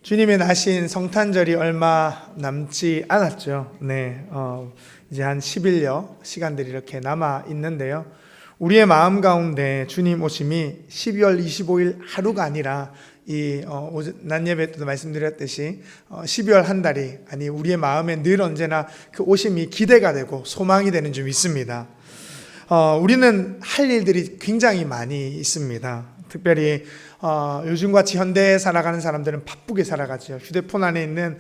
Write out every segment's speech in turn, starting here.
주님의 나신 성탄절이 얼마 남지 않았죠. 이제 한 10일여 시간들이 이렇게 남아 있는데요. 우리의 마음 가운데 주님 오심이 12월 25일 하루가 아니라 낮 예배 때도 말씀드렸듯이 12월 한 달이 아니 우리의 마음에 늘 언제나 그 오심이 기대가 되고 소망이 되는 줄 믿습니다. 우리는 할 일들이 굉장히 많이 있습니다. 특별히 요즘같이 현대에 살아가는 사람들은 바쁘게 살아가죠. 휴대폰 안에 있는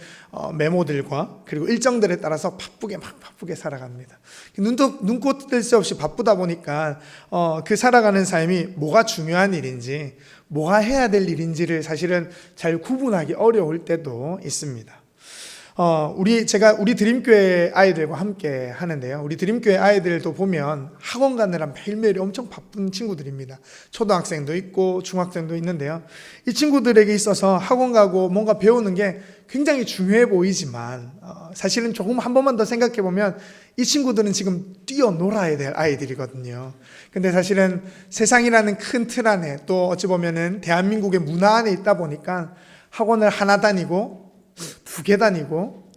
메모들과 그리고 일정들에 따라서 바쁘게 살아갑니다. 눈코 뜰 새 없이 바쁘다 보니까 그 살아가는 삶이 뭐가 중요한 일인지 뭐가 해야 될 일인지를 사실은 잘 구분하기 어려울 때도 있습니다. 제가 우리 드림교회 아이들과 함께 하는데요. 우리 드림교회 아이들도 보면 학원 가느라 매일매일 엄청 바쁜 친구들입니다. 초등학생도 있고 중학생도 있는데요. 이 친구들에게 있어서 학원 가고 뭔가 배우는 게 굉장히 중요해 보이지만 사실은 조금 한 번만 더 생각해 보면 이 친구들은 지금 뛰어놀아야 될 아이들이거든요. 근데 사실은 세상이라는 큰 틀 안에 또 어찌 보면은 대한민국의 문화 안에 있다 보니까 학원을 하나 다니고 2개 다니고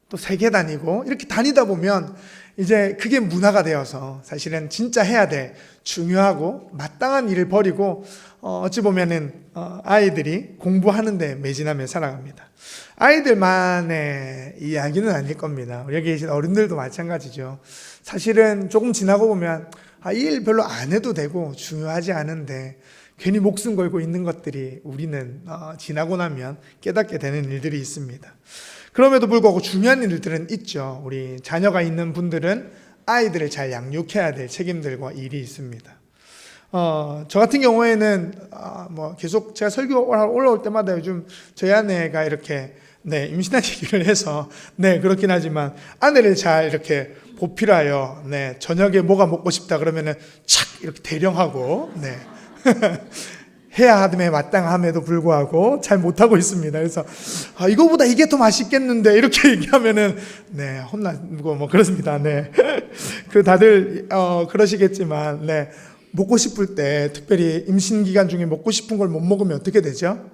또 3개 다니고 이렇게 다니다 보면 이제 그게 문화가 되어서 사실은 진짜 해야 될 중요하고 마땅한 일을 버리고 어찌 보면은 아이들이 공부하는 데 매진하며 살아갑니다. 아이들만의 이야기는 아닐 겁니다. 여기 계신 어른들도 마찬가지죠. 사실은 조금 지나고 보면 이 일 별로 안 해도 되고 중요하지 않은데 괜히 목숨 걸고 있는 것들이 우리는 지나고 나면 깨닫게 되는 일들이 있습니다. 그럼에도 불구하고 중요한 일들은 있죠. 우리 자녀가 있는 분들은 아이들을 잘 양육해야 될 책임들과 일이 있습니다. 저 같은 경우에는 계속 제가 설교 올라올 때마다 요즘 저희 아내가 이렇게 임신한 얘기를 해서 그렇긴 하지만 아내를 잘 이렇게 보필하여 저녁에 뭐가 먹고 싶다 그러면은 착 이렇게 대령하고 해야 함에 마땅함에도 불구하고 잘 못하고 있습니다. 그래서 이거보다 이게 더 맛있겠는데 이렇게 얘기하면은 혼나고 뭐 그렇습니다. 그 다들 그러시겠지만 먹고 싶을 때 특별히 임신 기간 중에 먹고 싶은 걸 못 먹으면 어떻게 되죠?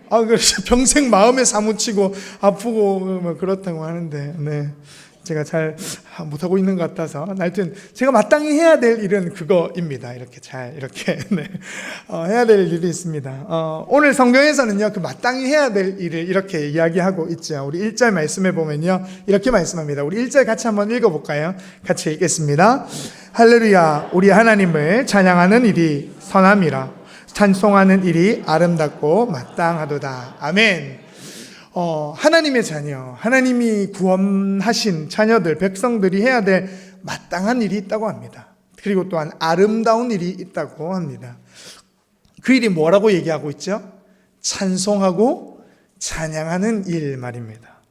그렇죠. 평생 마음에 사무치고 아프고 뭐 그렇다고 하는데 제가 잘 못하고 있는 것 같아서 하여튼 제가 마땅히 해야 될 일은 그거입니다. 이렇게 해야 될 일이 있습니다. 오늘 성경에서는요 그 마땅히 해야 될 일을 이렇게 이야기하고 있죠. 우리 1절 말씀에 보면요 이렇게 말씀합니다. 우리 1절 같이 한번 읽어볼까요? 같이 읽겠습니다. 할렐루야, 우리 하나님을 찬양하는 일이 선함이라 찬송하는 일이 아름답고 마땅하도다. 아멘. 하나님의 자녀, 하나님이 구원하신 자녀들, 백성들이 해야 될 마땅한 일이 있다고 합니다. 그리고 또한 아름다운 일이 있다고 합니다. 그 일이 뭐라고 얘기하고 있죠? 찬송하고 찬양하는 일 말입니다.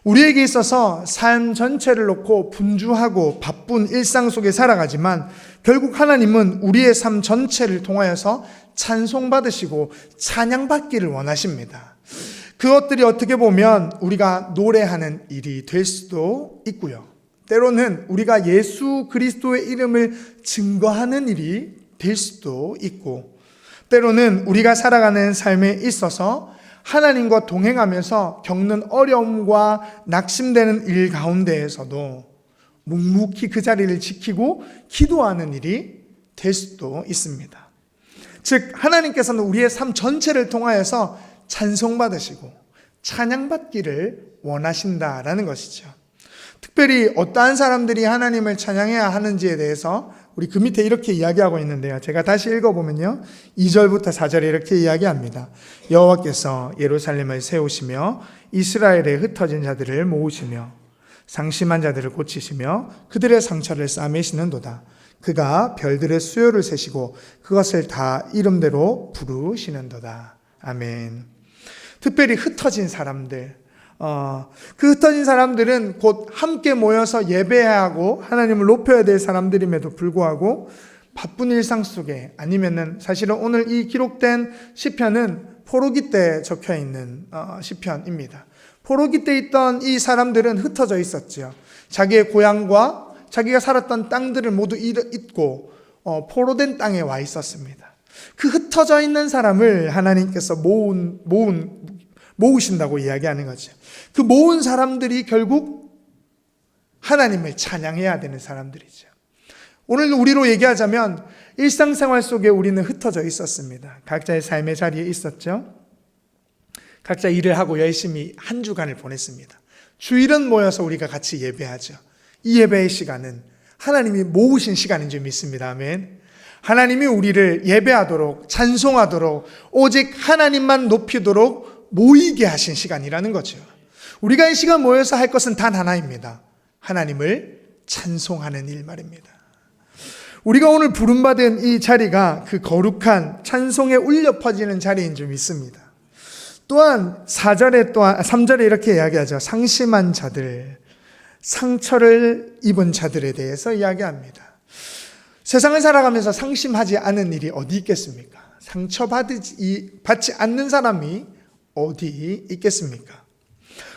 우리에게 있어서 삶 전체를 놓고 분주하고 바쁜 일상 속에 살아가지만 결국 하나님은 우리의 삶 전체를 통하여서 찬송받으시고 찬양받기를 원하십니다. 그것들이 어떻게 보면 우리가 노래하는 일이 될 수도 있고요. 때로는 우리가 예수 그리스도의 이름을 증거하는 일이 될 수도 있고, 때로는 우리가 살아가는 삶에 있어서 하나님과 동행하면서 겪는 어려움과 낙심되는 일 가운데에서도 묵묵히 그 자리를 지키고 기도하는 일이 될 수도 있습니다. 즉 하나님께서는 우리의 삶 전체를 통하여서 찬송받으시고 찬양받기를 원하신다라는 것이죠. 특별히 어떠한 사람들이 하나님을 찬양해야 하는지에 대해서 우리 그 밑에 이렇게 이야기하고 있는데요. 제가 다시 읽어보면요 2절부터 4절에 이렇게 이야기합니다. 여호와께서 예루살렘을 세우시며 이스라엘에 흩어진 자들을 모으시며 상심한 자들을 고치시며 그들의 상처를 싸매시는도다. 그가 별들의 수요를 세시고 그것을 다 이름대로 부르시는도다. 아멘. 특별히 흩어진 사람들, 그 흩어진 사람들은 곧 함께 모여서 예배하고 하나님을 높여야 될 사람들임에도 불구하고 바쁜 일상 속에, 아니면은 사실은 오늘 이 기록된 시편은 포로기 때 적혀 있는 시편입니다. 포로기 때 있던 이 사람들은 흩어져 있었죠. 자기의 고향과 자기가 살았던 땅들을 모두 잊고 포로된 땅에 와 있었습니다. 그 흩어져 있는 사람을 하나님께서 모은 모으신다고 이야기하는 거죠. 그 모은 사람들이 결국 하나님을 찬양해야 되는 사람들이죠. 오늘 우리로 얘기하자면 일상생활 속에 우리는 흩어져 있었습니다. 각자의 삶의 자리에 있었죠. 각자 일을 하고 열심히 한 주간을 보냈습니다. 주일은 모여서 우리가 같이 예배하죠. 이 예배의 시간은 하나님이 모으신 시간인 줄 믿습니다. 아멘. 하나님이 우리를 예배하도록, 찬송하도록, 오직 하나님만 높이도록 모이게 하신 시간이라는 거죠. 우리가 이 시간 모여서 할 것은 단 하나입니다. 하나님을 찬송하는 일 말입니다. 우리가 오늘 부름받은 이 자리가 그 거룩한 찬송에 울려 퍼지는 자리인 줄 믿습니다. 또한 3절에 이렇게 이야기하죠. 상심한 자들, 상처를 입은 자들에 대해서 이야기합니다. 세상을 살아가면서 상심하지 않은 일이 어디 있겠습니까? 상처받지 않는 사람이 어디 있겠습니까?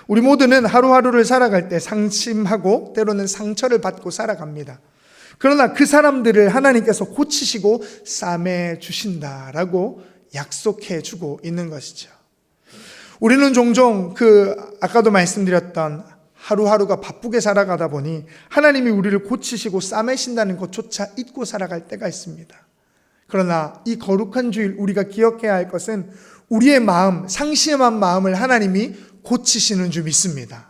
우리 모두는 하루하루를 살아갈 때 상심하고 때로는 상처를 받고 살아갑니다. 그러나 그 사람들을 하나님께서 고치시고 싸매 주신다라고 약속해 주고 있는 것이죠. 우리는 종종 아까도 말씀드렸던 하루하루가 바쁘게 살아가다 보니 하나님이 우리를 고치시고 싸매신다는 것조차 잊고 살아갈 때가 있습니다. 그러나 이 거룩한 주일 우리가 기억해야 할 것은 우리의 마음, 상심한 마음을 하나님이 고치시는 줄 믿습니다.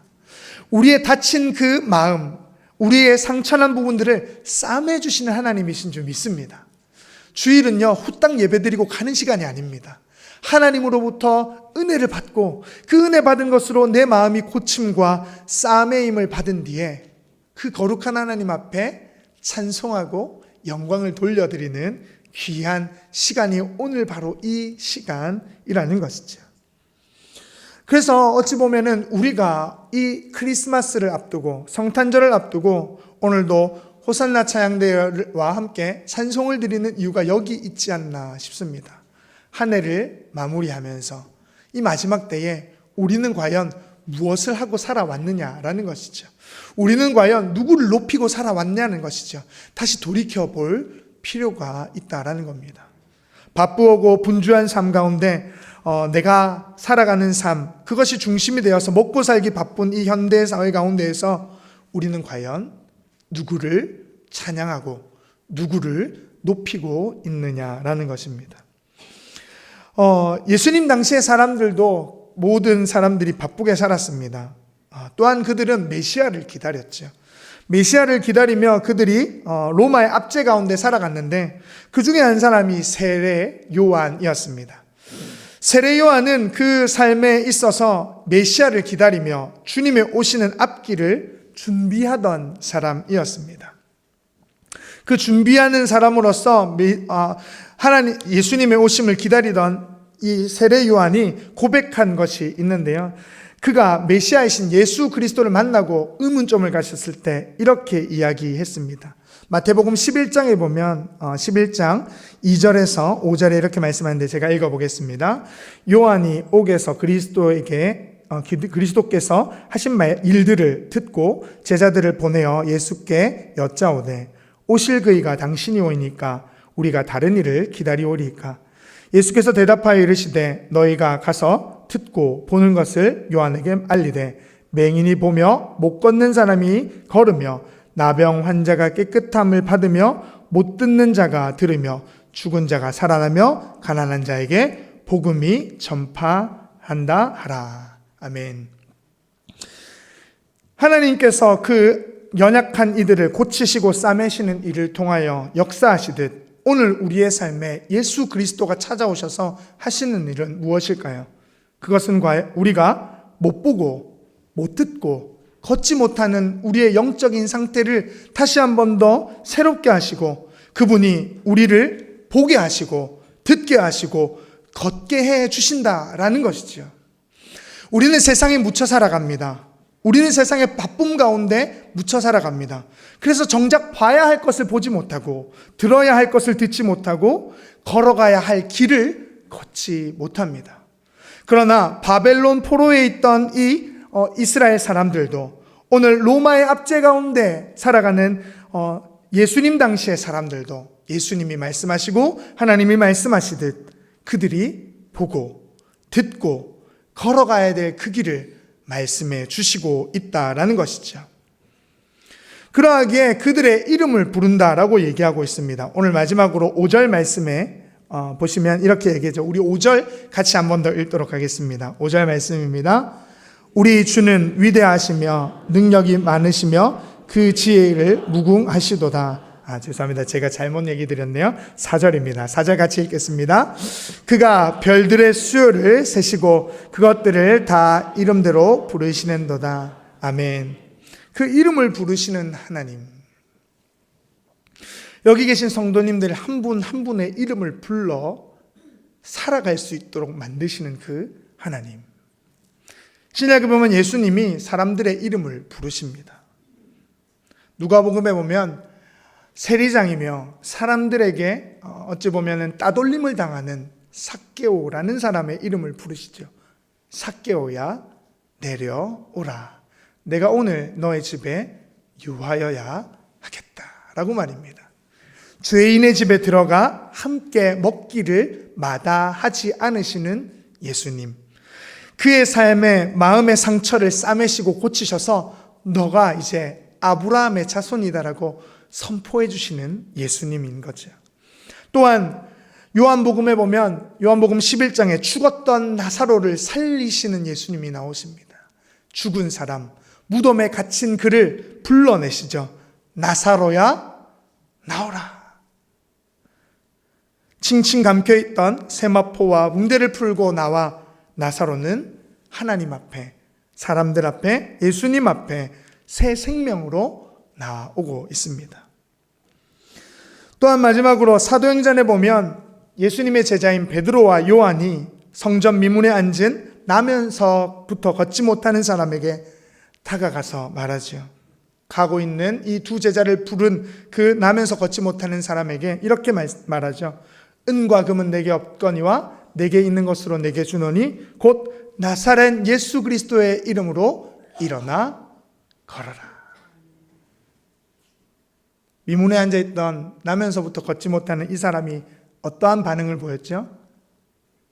우리의 다친 그 마음, 우리의 상처난 부분들을 싸매주시는 하나님이신 줄 믿습니다. 주일은요, 후딱 예배드리고 가는 시간이 아닙니다. 하나님으로부터 은혜를 받고 그 은혜 받은 것으로 내 마음이 고침과 싸매임을 받은 뒤에 그 거룩한 하나님 앞에 찬송하고 영광을 돌려드리는 귀한 시간이 오늘 바로 이 시간이라는 것이죠. 그래서 어찌 보면은 우리가 이 크리스마스를 앞두고 성탄절을 앞두고 오늘도 호산나 찬양대회와 함께 찬송을 드리는 이유가 여기 있지 않나 싶습니다. 한 해를 마무리하면서 이 마지막 때에 우리는 과연 무엇을 하고 살아왔느냐라는 것이죠. 우리는 과연 누구를 높이고 살아왔냐는 것이죠. 다시 돌이켜볼 필요가 있다라는 겁니다. 바쁘고 분주한 삶 가운데 내가 살아가는 삶, 그것이 중심이 되어서 먹고 살기 바쁜 이 현대 사회 가운데에서 우리는 과연 누구를 찬양하고 누구를 높이고 있느냐라는 것입니다. 예수님 당시의 사람들도 모든 사람들이 바쁘게 살았습니다. 또한 그들은 메시아를 기다렸죠. 메시아를 기다리며 그들이 로마의 압제 가운데 살아갔는데 그 중에 한 사람이 세례 요한이었습니다. 세례 요한은 그 삶에 있어서 메시아를 기다리며 주님의 오시는 앞길을 준비하던 사람이었습니다. 그 준비하는 사람으로서 하나님 예수님의 오심을 기다리던 이 세례 요한이 고백한 것이 있는데요. 그가 메시아이신 예수 그리스도를 만나고 의문점을 가졌을 때 이렇게 이야기했습니다. 마태복음 11장에 보면 11장 2절에서 5절에 이렇게 말씀하는데 제가 읽어보겠습니다. 요한이 옥에서 그리스도께서 하신 일들을 듣고 제자들을 보내어 예수께 여짜오되 오실 그이가 당신이 오이니까 우리가 다른 일을 기다리오리이까. 예수께서 대답하여 이르시되 너희가 가서 듣고 보는 것을 요한에게 알리되 맹인이 보며 못 걷는 사람이 걸으며 나병 환자가 깨끗함을 받으며 못 듣는 자가 들으며 죽은 자가 살아나며 가난한 자에게 복음이 전파한다 하라. 아멘. 하나님께서 그 연약한 이들을 고치시고 싸매시는 일을 통하여 역사하시듯 오늘 우리의 삶에 예수 그리스도가 찾아오셔서 하시는 일은 무엇일까요? 그것은 우리가 못 보고 못 듣고 걷지 못하는 우리의 영적인 상태를 다시 한 번 더 새롭게 하시고 그분이 우리를 보게 하시고 듣게 하시고 걷게 해 주신다라는 것이죠. 우리는 세상에 묻혀 살아갑니다. 우리는 세상의 바쁨 가운데 묻혀 살아갑니다. 그래서 정작 봐야 할 것을 보지 못하고 들어야 할 것을 듣지 못하고 걸어가야 할 길을 걷지 못합니다. 그러나 바벨론 포로에 있던 이 이스라엘 사람들도 오늘 로마의 압제 가운데 살아가는 예수님 당시의 사람들도 예수님이 말씀하시고 하나님이 말씀하시듯 그들이 보고 듣고 걸어가야 될 그 길을 말씀해 주시고 있다라는 것이죠. 그러하기에 그들의 이름을 부른다라고 얘기하고 있습니다. 오늘 마지막으로 5절 말씀에 보시면 이렇게 얘기하죠. 우리 5절 같이 한 번 더 읽도록 하겠습니다. 5절 말씀입니다. 우리 주는 위대하시며 능력이 많으시며 그 지혜를 무궁하시도다. 죄송합니다. 제가 잘못 얘기 드렸네요. 4절입니다. 4절 같이 읽겠습니다. 그가 별들의 수요를 세시고 그것들을 다 이름대로 부르시는도다. 아멘. 그 이름을 부르시는 하나님. 여기 계신 성도님들 한 분 한 분의 이름을 불러 살아갈 수 있도록 만드시는 그 하나님. 신약에 보면 예수님이 사람들의 이름을 부르십니다. 누가복음에 보면 세리장이며 사람들에게 어찌 보면 따돌림을 당하는 삭개오라는 사람의 이름을 부르시죠. 삭개오야 내려오라. 내가 오늘 너의 집에 유하여야 하겠다라고 말입니다. 죄인의 집에 들어가 함께 먹기를 마다하지 않으시는 예수님. 그의 삶에 마음의 상처를 싸매시고 고치셔서 너가 이제 아브라함의 자손이다라고 선포해 주시는 예수님인 거죠. 또한 요한복음에 보면 요한복음 11장에 죽었던 나사로를 살리시는 예수님이 나오십니다. 죽은 사람, 무덤에 갇힌 그를 불러내시죠. 나사로야 나오라. 칭칭 감겨있던 세마포와 붕대를 풀고 나와 나사로는 하나님 앞에, 사람들 앞에, 예수님 앞에 새 생명으로 나오고 있습니다. 또한 마지막으로 사도행전에 보면 예수님의 제자인 베드로와 요한이 성전 미문에 앉은 나면서부터 걷지 못하는 사람에게 다가가서 말하죠. 가고 있는 이 두 제자를 부른 그 나면서 걷지 못하는 사람에게 이렇게 말하죠. 은과 금은 내게 없거니와 내게 있는 것으로 내게 주노니 곧 나사렛 예수 그리스도의 이름으로 일어나 걸어라. 미문에 앉아있던 나면서부터 걷지 못하는 이 사람이 어떠한 반응을 보였죠?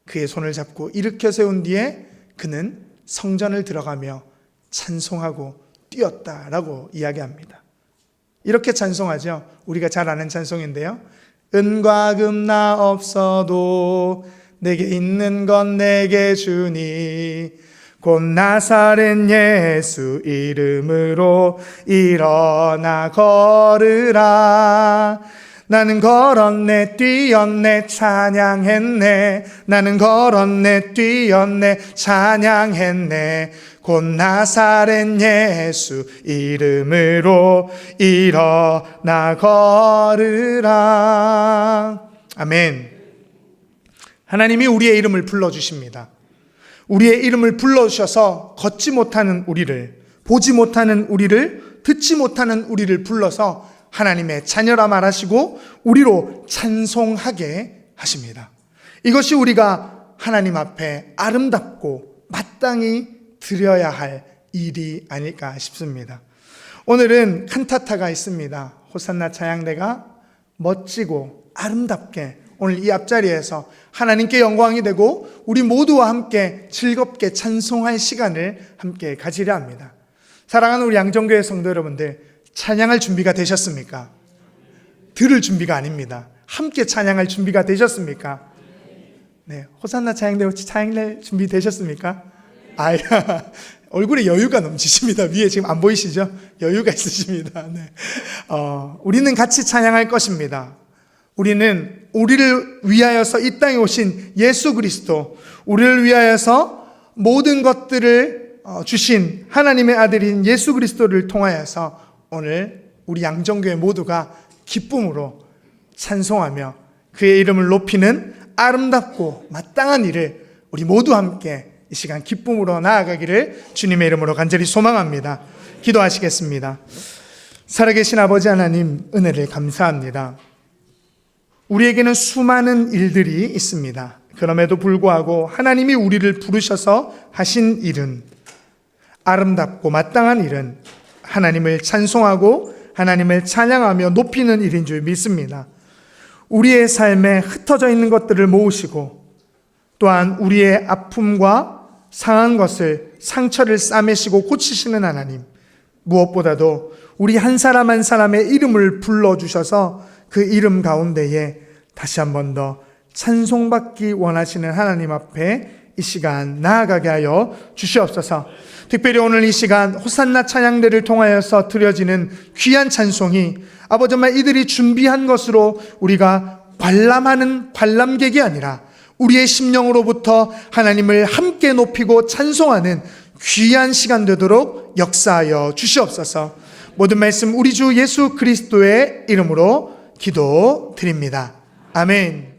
그의 손을 잡고 일으켜 세운 뒤에 그는 성전을 들어가며 찬송하고 뛰었다라고 이야기합니다. 이렇게 찬송하죠. 우리가 잘 아는 찬송인데요. 은과 금 나 없어도 내게 있는 건 내게 주니 곧 나사렛 예수 이름으로 일어나 걸으라. 나는 걸었네 뛰었네 찬양했네. 나는 걸었네 뛰었네 찬양했네. 곧 나사렛 예수 이름으로 일어나 걸으라. 아멘. 하나님이 우리의 이름을 불러주십니다. 우리의 이름을 불러주셔서 걷지 못하는 우리를, 보지 못하는 우리를, 듣지 못하는 우리를 불러서 하나님의 자녀라 말하시고 우리로 찬송하게 하십니다. 이것이 우리가 하나님 앞에 아름답고 마땅히 드려야 할 일이 아닐까 싶습니다. 오늘은 칸타타가 있습니다. 호산나 찬양대가 멋지고 아름답게 오늘 이 앞자리에서 하나님께 영광이 되고 우리 모두와 함께 즐겁게 찬송할 시간을 함께 가지려 합니다. 사랑하는 우리 양정교회 성도 여러분들, 찬양할 준비가 되셨습니까? 들을 준비가 아닙니다. 함께 찬양할 준비가 되셨습니까? 네, 호산나 찬양대 혹시 찬양할 준비 되셨습니까? 얼굴에 여유가 넘치십니다. 위에 지금 안 보이시죠? 여유가 있으십니다. 네. 우리는 같이 찬양할 것입니다. 우리는 우리를 위하여서 이 땅에 오신 예수 그리스도, 우리를 위하여서 모든 것들을 주신 하나님의 아들인 예수 그리스도를 통하여서 오늘 우리 양정교회 모두가 기쁨으로 찬송하며 그의 이름을 높이는 아름답고 마땅한 일을 우리 모두 함께 이 시간 기쁨으로 나아가기를 주님의 이름으로 간절히 소망합니다. 기도하시겠습니다. 살아계신 아버지 하나님, 은혜를 감사합니다. 우리에게는 수많은 일들이 있습니다. 그럼에도 불구하고 하나님이 우리를 부르셔서 하신 일은, 아름답고 마땅한 일은 하나님을 찬송하고 하나님을 찬양하며 높이는 일인 줄 믿습니다. 우리의 삶에 흩어져 있는 것들을 모으시고 또한 우리의 아픔과 상한 것을, 상처를 싸매시고 고치시는 하나님, 무엇보다도 우리 한 사람 한 사람의 이름을 불러주셔서 그 이름 가운데에 다시 한 번 더 찬송받기 원하시는 하나님 앞에 이 시간 나아가게 하여 주시옵소서. 특별히 오늘 이 시간 호산나 찬양대를 통하여서 드려지는 귀한 찬송이 아버지 정말 이들이 준비한 것으로 우리가 관람하는 관람객이 아니라 우리의 심령으로부터 하나님을 함께 높이고 찬송하는 귀한 시간 되도록 역사하여 주시옵소서. 모든 말씀 우리 주 예수 그리스도의 이름으로 기도드립니다. 아멘.